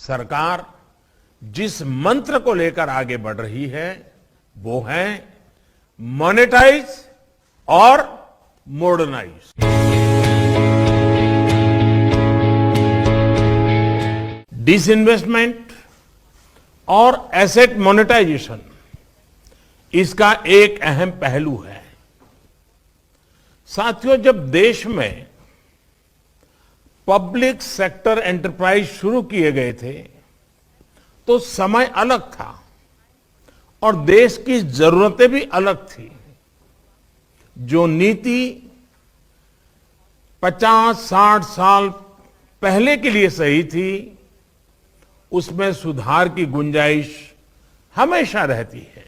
सरकार जिस मंत्र को लेकर आगे बढ़ रही है वो है मॉनेटाइज और मॉडर्नाइज। डिसइन्वेस्टमेंट और एसेट मोनेटाइजेशन इसका एक अहम पहलू है। साथियों, जब देश में पब्लिक सेक्टर एंटरप्राइज शुरू किए गए थे तो समय अलग था और देश की जरूरतें भी अलग थी। जो नीति 50-60 साल पहले के लिए सही थी उसमें सुधार की गुंजाइश हमेशा रहती है।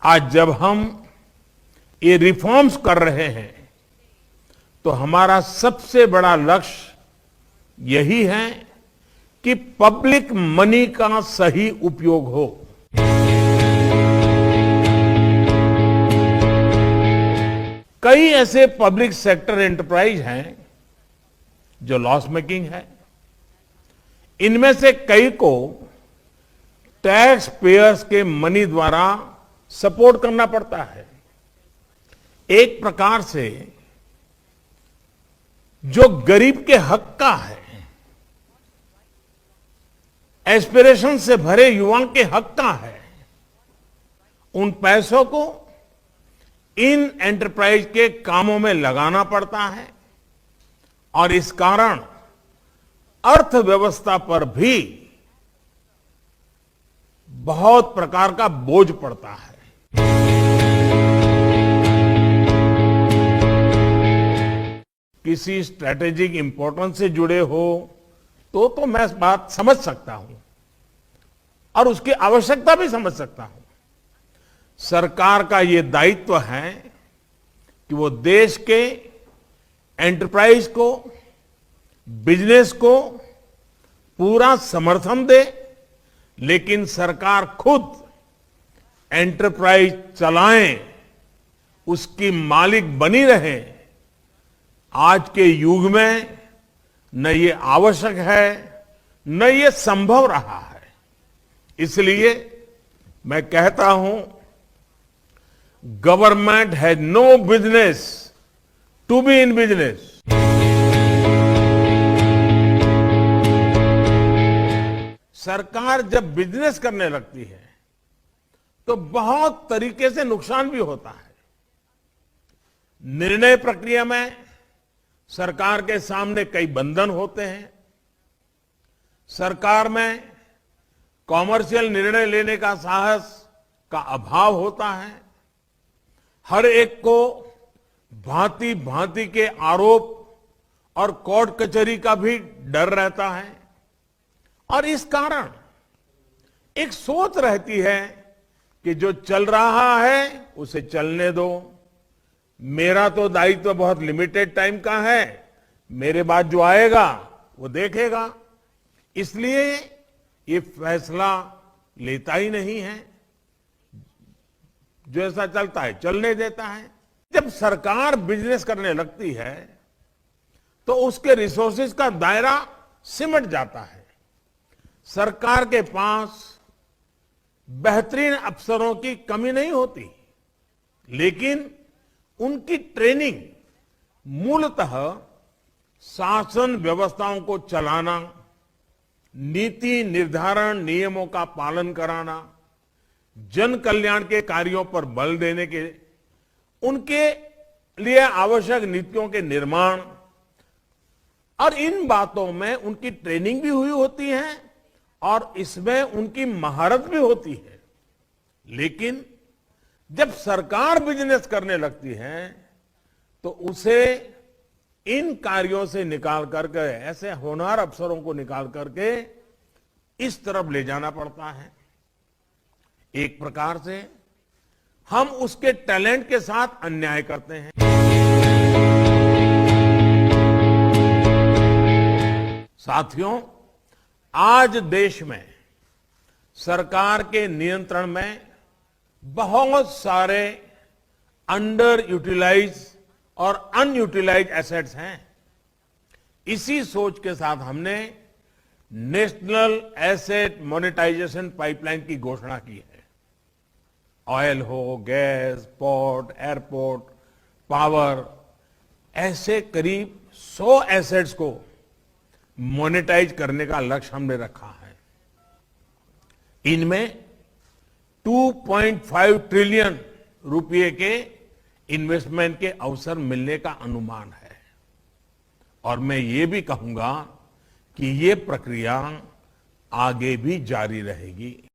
आज जब हम ये रिफॉर्म्स कर रहे हैं तो हमारा सबसे बड़ा लक्ष्य यही है कि पब्लिक मनी का सही उपयोग हो। कई ऐसे पब्लिक सेक्टर एंटरप्राइज हैं जो लॉस मेकिंग है। इनमें से कई को टैक्स पेयर्स के मनी द्वारा सपोर्ट करना पड़ता है। एक प्रकार से जो गरीब के हक का है, एस्पिरेशन से भरे युवाओं के हक का है, उन पैसों को इन एंटरप्राइज के कामों में लगाना पड़ता है और इस कारण अर्थव्यवस्था पर भी बहुत प्रकार का बोझ पड़ता है। किसी स्ट्रैटेजिक इंपॉर्टेंस से जुड़े हो तो मैं बात समझ सकता हूं और उसकी आवश्यकता भी समझ सकता हूं। सरकार का यह दायित्व है कि वो देश के एंटरप्राइज को, बिजनेस को पूरा समर्थन दे, लेकिन सरकार खुद एंटरप्राइज चलाएं, उसकी मालिक बनी रहे। आज के युग में न ये आवश्यक है न ये संभव रहा है। इसलिए मैं कहता हूं, government has no business to be in business. सरकार जब बिजनेस करने लगती है तो बहुत तरीके से नुकसान भी होता है। निर्णय प्रक्रिया में सरकार के सामने कई बंधन होते हैं। सरकार में कॉमर्शियल निर्णय लेने का साहस का अभाव होता है। हर एक को भांति भांति के आरोप और कोर्ट कचहरी का भी डर रहता है और इस कारण एक सोच रहती है कि जो चल रहा है उसे चलने दो, मेरा तो दायित्व बहुत लिमिटेड टाइम का है, मेरे बाद जो आएगा वो देखेगा। इसलिए ये फैसला लेता ही नहीं है, जो ऐसा चलता है चलने देता है। जब सरकार बिजनेस करने लगती है तो उसके रिसोर्सेज का दायरा सिमट जाता है। सरकार के पास बेहतरीन अफसरों की कमी नहीं होती, लेकिन उनकी ट्रेनिंग मूलतः शासन व्यवस्थाओं को चलाना, नीति निर्धारण नियमों का पालन कराना, जन कल्याण के कार्यों पर बल देने के, उनके लिए आवश्यक नीतियों के निर्माण, और इन बातों में उनकी ट्रेनिंग भी हुई होती है और इसमें उनकी महारत भी होती है। लेकिन जब सरकार बिजनेस करने लगती है तो उसे इन कार्यों से निकाल करके, ऐसे होनहार अफसरों को निकाल करके इस तरफ ले जाना पड़ता है। एक प्रकार से हम उसके टैलेंट के साथ अन्याय करते हैं। साथियों, आज देश में सरकार के नियंत्रण में बहुत सारे अंडर यूटिलाइज और अनयूटिलाइज एसेट्स हैं। इसी सोच के साथ हमने नेशनल एसेट मोनेटाइजेशन पाइपलाइन की घोषणा की है। ऑयल हो, गैस, पोर्ट, एयरपोर्ट, पावर, ऐसे करीब 100 एसेट्स को मोनेटाइज करने का लक्ष्य हमने रखा है। इनमें 2.5 ट्रिलियन रुपए के इन्वेस्टमेंट के अवसर मिलने का अनुमान है। और मैं ये भी कहूंगा कि ये प्रक्रिया आगे भी जारी रहेगी।